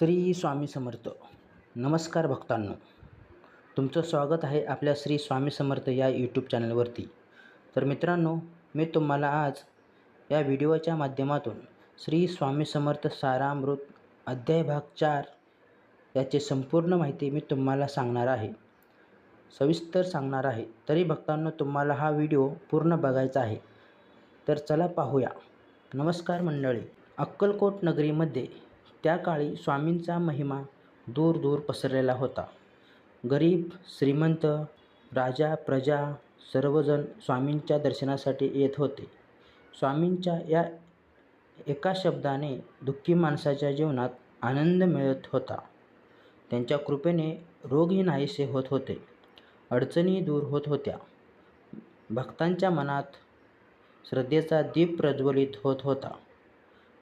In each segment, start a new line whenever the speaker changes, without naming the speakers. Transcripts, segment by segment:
श्री स्वामी समर्थ. नमस्कार भक्तांनो, तुमचं स्वागत आहे आपल्या श्री स्वामी समर्थ या यूट्यूब चॅनलवरती. तर मित्रांनो, मी तुम्हाला आज या व्हिडिओच्या माध्यमातून श्री स्वामी समर्थ सारामृत अध्याय भाग 4 याची संपूर्ण माहिती मी तुम्हाला सांगणार आहे, सविस्तर सांगणार आहे. तरी भक्तांनो, तुम्हाला हा व्हिडिओ पूर्ण बघायचा आहे. तर चला पाहूया. नमस्कार मंडळी. अक्कलकोट नगरीमध्ये त्या काळी स्वामींचा महिमा दूर दूर पसरलेला होता. गरीब श्रीमंत, राजा प्रजा सर्वजण स्वामींच्या दर्शनासाठी येत होते. स्वामींच्या या एका शब्दाने दुःखी माणसाच्या जीवनात आनंद मिळत होता. त्यांच्या कृपेने रोगही नाहीसे होत होते, अडचणी दूर होत होत्या. भक्तांच्या मनात श्रद्धेचा दीप प्रज्वलित होत होता.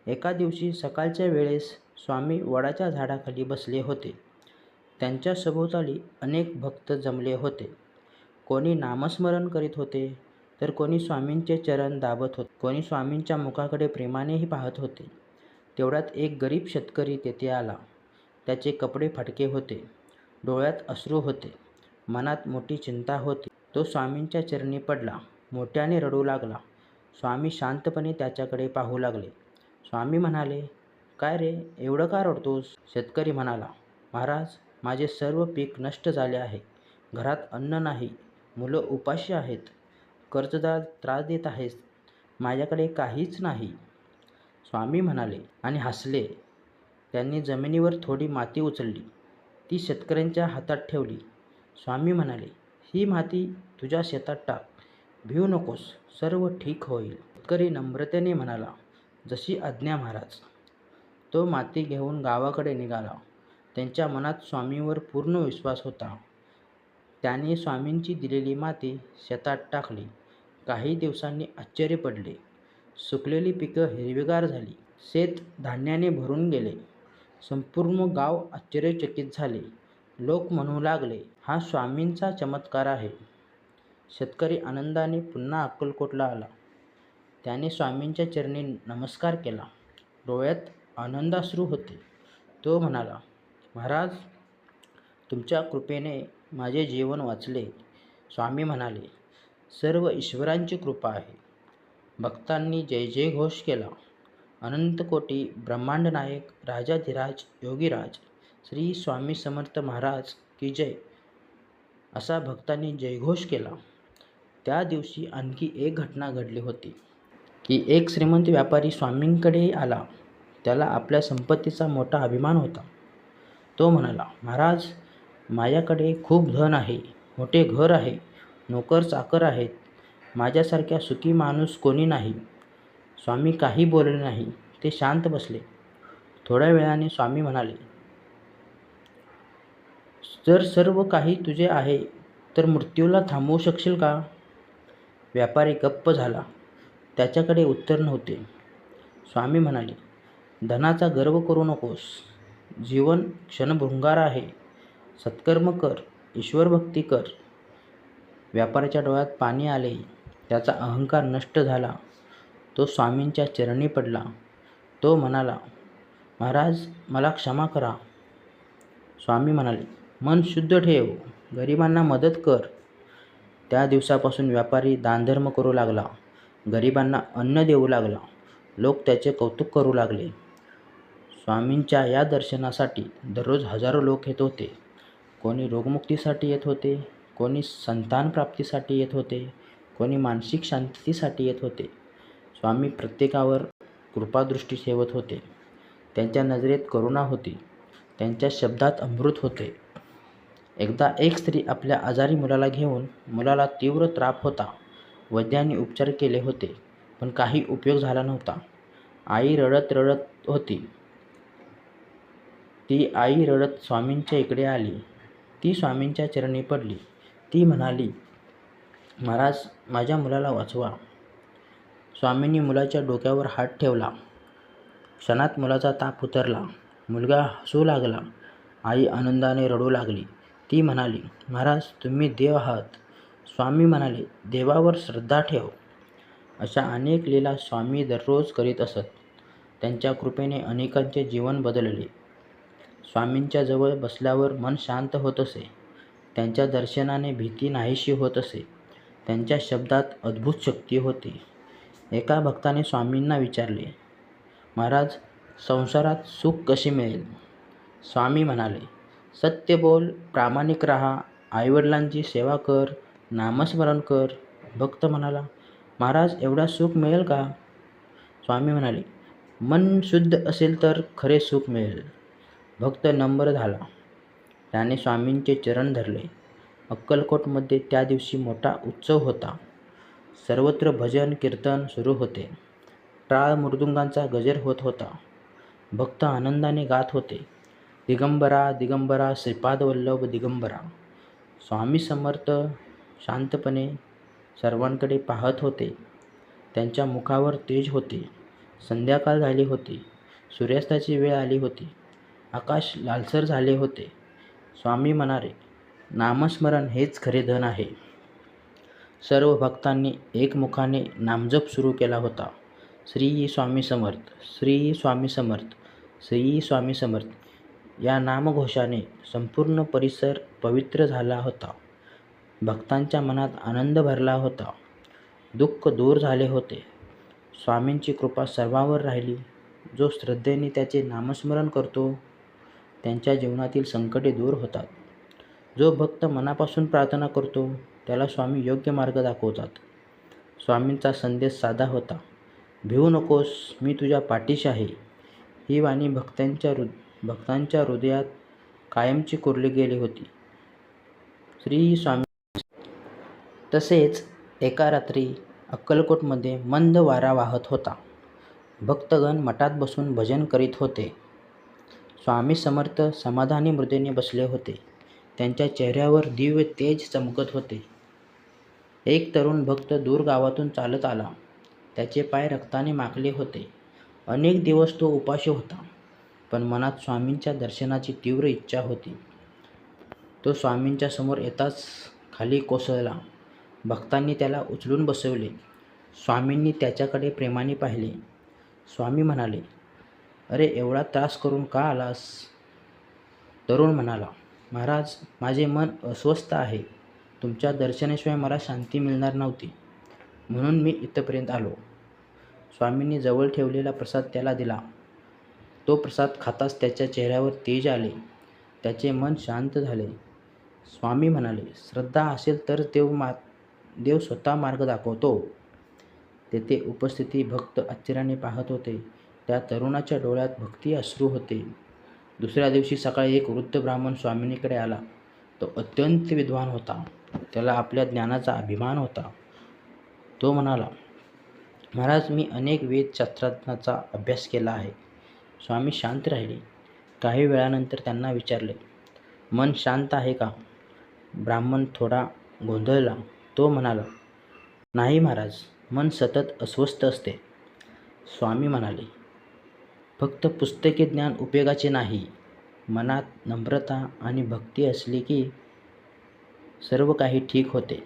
एका दिवशी सकाळच्या वेळेस स्वामी वडाच्या झाडाखाली बसले होते. त्यांच्या सभोवताली अनेक भक्त जमले होते. कोणी नामस्मरण करीत होते, तर कोणी स्वामींचे चरण दाबत होते, कोणी स्वामींच्या मुखाकडे प्रेमानेही पाहत होते. तेवढ्यात एक गरीब शेतकरी तेथे आला. त्याचे कपडे फाटके होते, डोळ्यात अश्रू होते, मनात मोठी चिंता होती. तो स्वामींच्या चरणी पडला, मोठ्याने रडू लागला. स्वामी शांतपणे त्याच्याकडे पाहू लागले. स्वामी म्हणाले, "काय रे, एवढं का रडतोस?" शेतकरी म्हणाला, "महाराज, माझे सर्व पीक नष्ट झाले आहे. घरात अन्न नाही, मुलं उपाशी आहेत, कर्जदार त्रास देत आहेत, माझ्याकडे काहीच नाही." स्वामी म्हणाले आणि हसले. त्यांनी जमिनीवर थोडी माती उचलली, ती शेतकऱ्यांच्या हातात ठेवली. स्वामी म्हणाले, "ही माती तुझ्या शेतात टाक, भिवू नकोस, सर्व ठीक होईल." शेतकरी नम्रतेने म्हणाला, "जशी आज्ञा महाराज." तो माती घेऊन गावाकडे निघाला. त्यांच्या मनात स्वामींवर पूर्ण विश्वास होता. त्याने स्वामींची दिलेली माती शेतात टाकली. काही दिवसांनी आश्चर्य पडले. सुकलेली पिकं हिरवीगार झाली, शेत धान्याने भरून गेले. संपूर्ण गाव आश्चर्यचकित झाले. लोक म्हणू लागले, "हा स्वामींचा चमत्कार आहे." शेतकरी आनंदाने पुन्हा अक्कलकोटला आला. त्याने स्वामींच्या चरणी नमस्कार केला. डोळ्यात आनंदाश्रू होते. तो म्हणाला, "महाराज, तुमच्या कृपेने माझे जीवन वाचले." स्वामी म्हणाले, "सर्व ईश्वरांची कृपा आहे." भक्तांनी जय जय घोष केला. अनंतकोटी ब्रह्मांड नायक राजाधिराज योगीराज श्री स्वामी समर्थ महाराज की जय असा भक्तांनी जयघोष केला. त्या दिवशी आणखी एक घटना घडली होती की एक श्रीमंत व्यापारी स्वामींकडे आला. त्याला आपल्या संपत्तीचा मोठा अभिमान होता. तो म्हणाला, "महाराज, माझ्याकडे खूप धन आहे, मोठे घर आहे, नोकर चाकर आहेत. माझ्यासारख्या सुखी माणूस कोणी नाही." स्वामी काही बोलले नाही. ते शांत बसले. थोड्या वेळाने स्वामी म्हणाले, "जर सर्व काही तुझे आहे, तर मृत्यूला थांबवू शकशील का?" व्यापारी गप्प झाला. त्याच्याकडे उत्तर नव्हते. स्वामी म्हणाले, "धनाचा गर्व करू नकोस. जीवन क्षणभंगुर आहे. सत्कर्म कर, ईश्वरभक्ती कर." व्यापाऱ्याच्या डोळ्यात पाणी आले. त्याचा अहंकार नष्ट झाला. तो स्वामींच्या चरणी पडला. तो म्हणाला, "महाराज, मला क्षमा करा." स्वामी म्हणाले, "मन शुद्ध ठेव, गरिबांना मदत कर." त्या दिवसापासून व्यापारी दानधर्म करू लागला, गरिबांना अन्न देऊ लागला. लोक त्याचे कौतुक करू लागले. स्वामींच्या या दर्शनासाठी दररोज हजारो लोक येत होते. कोणी रोगमुक्तीसाठी येत होते, कोणी संतान प्राप्तीसाठी येत होते, कोणी मानसिक शांतीसाठी येत होते. स्वामी प्रत्येकावर कृपादृष्टी ठेवत होते. त्यांच्या नजरेत करुणा होती, त्यांच्या शब्दात अमृत होते. एकदा एक स्त्री आपल्या आजारी मुलाला घेऊन, मुलाला तीव्र ताप होता. वैद्यांनी उपचार केले होते, पण काही उपयोग झाला नव्हता. आई रडत रडत होती. ती आई रडत स्वामींच्या इकडे आली. ती स्वामींच्या चरणी पडली. ती म्हणाली, "महाराज, माझ्या मुलाला वाचवा." स्वामींनी मुलाच्या डोक्यावर हात ठेवला. क्षणात मुलाचा ताप उतरला. मुलगा हसू लागला. आई आनंदाने रडू लागली. ती म्हणाली, "महाराज, तुम्ही देव आहात." स्वामी म्हणाले, "देवावर श्रद्धा ठेव." अशा अनेक लीला स्वामी दररोज करीत असत. त्यांच्या कृपेने अनेकांचे जीवन बदलले. स्वामींच्या जवळ बसल्यावर मन शांत होत असे. त्यांच्या दर्शनाने भीती नाहीशी होत असे. त्यांच्या शब्दात अद्भुत शक्ती होती. एका भक्ताने स्वामींना विचारले, महाराज, संसारात सुख कसे मिळेल? स्वामी म्हणाले, सत्य बोल, प्रामाणिक राहा, आईवडिलांची सेवा कर, नामस्मरण कर. भक्त म्हणाला, महाराज, एवढा सुख मिळेल का? स्वामी म्हणाले, मन शुद्ध असेल तर खरे सुख मिळेल. भक्त नम्र झाला. त्याने स्वामींचे चरण धरले. अक्कलकोटमध्ये त्या दिवशी मोठा उत्सव होता. सर्वत्र भजन कीर्तन सुरू होते. टाळ मृदुंगांचा गजर होत होता. भक्त आनंदाने गात होते, दिगंबरा दिगंबरा श्रीपाद वल्लभ दिगंबरा. स्वामी समर्थ शांतपणे सर्वांकडे पाहत होते. त्यांच्या मुखावर तेज होते. संध्याकाळ झाली होती. सूर्यास्ताची वेळ आली होती. आकाश लालसर झाले होते. स्वामी म्हणाले, नामस्मरण हेच खरे धन आहे. सर्व भक्तांनी एकमुखाने नामजप सुरू केला होता. श्री स्वामी समर्थ, श्री स्वामी समर्थ, श्री स्वामी समर्थ. या नामघोषाने संपूर्ण परिसर पवित्र झाला होता. भक्तांच्या मनात आनंद भरला होता. दुःख दूर झाले होते. स्वामींची कृपा सर्वांवर राहिली. जो श्रद्धेने त्याचे नामस्मरण करतो त्यांच्या जीवनातील संकटे दूर होतात. जो भक्त मनापासून प्रार्थना करतो त्याला स्वामी योग्य मार्ग दाखवतात. स्वामींचा संदेश साधा होता, भिवू नकोस, मी तुझ्या पाठीशी आहे. ही वाणी भक्तांच्या हृदयात कायमची कोरली गेली होती. श्री स्वामी. तसेच एका रात्री अक्कलकोटमध्ये मंद वारा वाहत होता. भक्तगण मठात बसून भजन करीत होते. स्वामी समर्थ समाधानी मृदेने बसले होते. त्यांच्या चेहऱ्यावर दिव्य तेज चमकत होते. एक तरुण भक्त दूर गावातून चालत आला. त्याचे पाय रक्ताने माखले होते. अनेक दिवस तो उपाशी होता, पण मनात स्वामींच्या दर्शनाची तीव्र इच्छा होती. तो स्वामींच्या समोर येताच खाली कोसळला. भक्तांनी त्याला उचलून बसवले. स्वामींनी त्याच्याकडे प्रेमाने पाहिले. स्वामी म्हणाले, अरे, एवढा त्रास करून का आलास? तरुण म्हणाला, महाराज, माझे मन अस्वस्थ आहे. तुमच्या दर्शनाशिवाय मला शांती मिळणार नव्हती, म्हणून मी इथपर्यंत आलो. स्वामींनी जवळ ठेवलेला प्रसाद त्याला दिला. तो प्रसाद खाताच त्याच्या चेहऱ्यावर तेज आले. त्याचे मन शांत झाले. स्वामी म्हणाले, श्रद्धा असेल तर देव स्वतः मार्ग दाखवतो. तेथे उपस्थित भक्त आश्चर्याने पाहत होते. त्या तरुणाच्या डोळ्यात भक्ती अश्रू होते. दुसऱ्या दिवशी सकाळी एक वृद्ध ब्राह्मण स्वामींकडे आला. तो अत्यंत विद्वान होता. त्याला आपल्या ज्ञानाचा अभिमान होता. तो म्हणाला, महाराज, मी अनेक वेदशास्त्रांचा अभ्यास केला आहे. स्वामी शांत राहिले. काही वेळानंतर त्यांना विचारले, मन शांत आहे का? ब्राह्मण थोडा गोंधळला. तो म्हणाला, नाही महाराज, मन सतत अस्वस्थ असते. स्वामी म्हणाले, फक्त पुस्तकी ज्ञान उपयोगाचे नाही. मनात नम्रता आणि भक्ती असली की सर्व काही ठीक होते.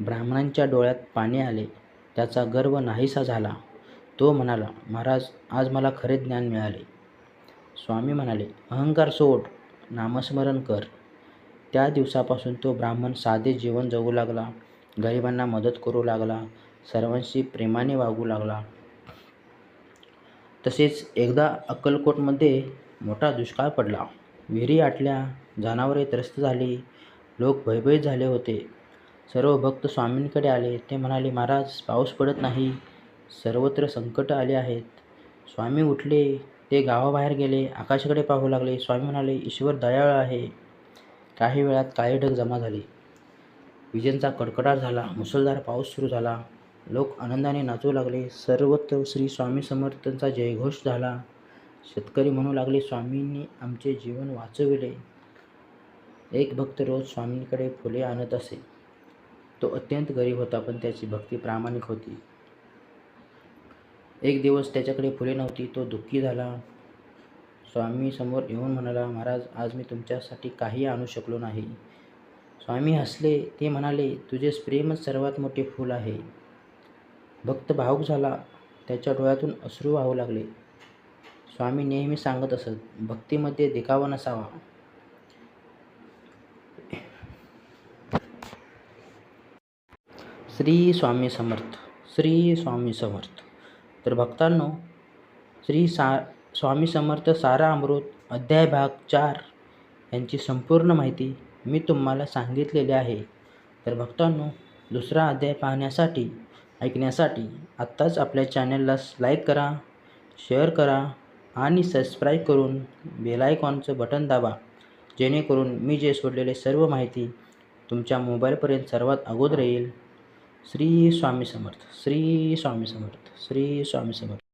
ब्राह्मणांच्या डोळ्यात पाणी आले. त्याचा गर्व नाहीसा झाला. तो म्हणाला, महाराज, आज मला खरे ज्ञान मिळाले. स्वामी म्हणाले, अहंकार सोड, नामस्मरण कर. त्या दिवसापासून तो ब्राह्मण साधे जीवन जगू लागला. गरिबांना मदत करू लागला. सर्वांशी प्रेमाने वागू लागला. तसेच एकदा अक्कलकोटमध्ये मोठा दुष्काळ पडला. विहिरी आटल्या, जनावरे त्रस्त झाली, लोक भयभीत झाले होते. सर्व भक्त स्वामींकडे आले. ते म्हणाले, महाराज, पाऊस पडत नाही, सर्वत्र संकट आले आहेत. स्वामी उठले. ते गावाबाहेर गेले. आकाशाकडे पाहू लागले. स्वामी म्हणाले, ईश्वर दयाळू आहे. काही वेळात काळे ढग जमा झाले. विजेंचा कडकडाट झाला. मुसळधार पाऊस सुरू झाला. लोक आनंदाने नाचू लागले. सर्वत्र श्री स्वामी समर्थांचा जयघोष झाला. शेतकरी म्हणू लागले, स्वामींनी आमचे जीवन वाचविले. एक भक्त रोज स्वामींकडे फुले आणत असे. तो अत्यंत गरीब होता, पण त्याची भक्ती प्रामाणिक होती. एक दिवस त्याच्याकडे फुले नव्हती. तो दुःखी झाला. स्वामी समोर येऊन म्हणाला, महाराज, आज मी तुमच्यासाठी काही आणू शकलो नाही. स्वामी हसले. ते म्हणाले, तुझे प्रेमच सर्वात मोठे फूल आहे. भक्त भावुक झाला. त्याच्या डोळ्यातून अश्रू वाहू लागले. स्वामी नेहमी सांगत असत, भक्तीमध्ये दिखावा नसावा. श्री स्वामी समर्थ. श्री स्वामी समर्थ. तर भक्तांनो, स्वामी समर्थ सारा अमृत अध्याय भाग 4 यांची संपूर्ण माहिती मी तुम्हाला सांगितलेली आहे. तर भक्तांनो, दुसरा अध्याय पाहण्यासाठी ऐकण्यासाठी आत्ताच आपल्या चॅनलला लाईक करा, शेअर करा आणि सबस्क्राईब करून बेल आयकॉनचं बटन दाबा, जेणेकरून मी जे सोडलेले सर्व माहिती तुमच्या मोबाईलपर्यंत सर्वात अगोदर येईल. श्री स्वामी समर्थ. श्री स्वामी समर्थ. श्री स्वामी समर्थ.